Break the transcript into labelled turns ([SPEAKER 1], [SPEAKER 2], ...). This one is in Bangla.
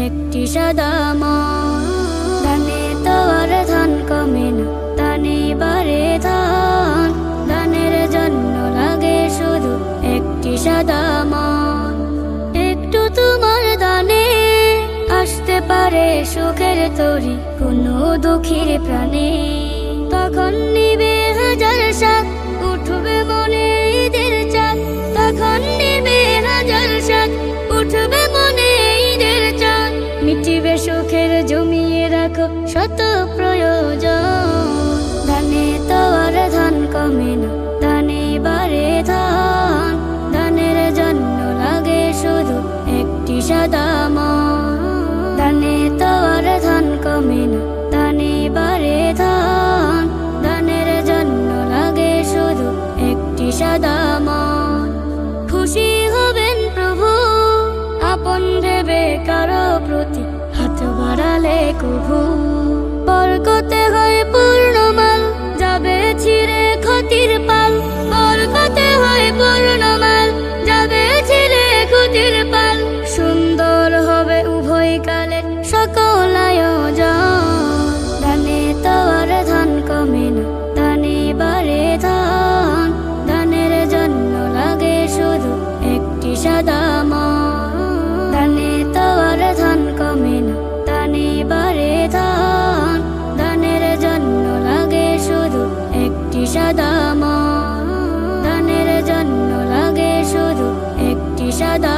[SPEAKER 1] একটি সাদা মন। ধানে তো আর ধান কমে না, ধানে বাড়ে ধান। ধানের জন্য লাগে শুধু একটি সাদা মন। একটু তোমার দানে আসতে পারে সুখের তরি কোনো দুঃখীর প্রাণে। তখন নিবে হাজার সাত, উঠবে মনে ঈদের চাঁদ। তখন নিবে হাজার সাত, উঠবে মনে ঈদের চাঁদ। মিটিবে সুখের জমিয়ে রাখো শত প্রয়োজন। ধানে তো আর ধান কমে না, ধানে বাড়ে ধান। ধানের জন্য লাগে শুধু একটি সাদা মন। ধানে তো আর ধান কমে না, ধানে বাড়ে ধান। ধানের জন্য লাগে শুধু একটি সাদা মন। খুশি হবেন প্রভু আপন ভেবে কারো প্রতি হাত বাড়ালে কভু। বরকতে হয় পূর্ণমাল, যাবে ছিঁড়ে ক্ষতির পাল। বরকতে হয় পূর্ণমাল, যাবে ছিঁড়ে ক্ষতির পাল। সুন্দর হবে উভয় কালে সকল আয়োজন। ধানে তো আর ধান কমে না, ধানে বাড়ে ধান। ধানের জন্য লাগে শুধু একটি সাদা মন। ধানে তো আর ধান কমে না, ধানে বাড়ে ধান। ধানের জন্য লাগে শুধু একটি সাদা মন। ধানের জন্য লাগে শুধু একটি সাদা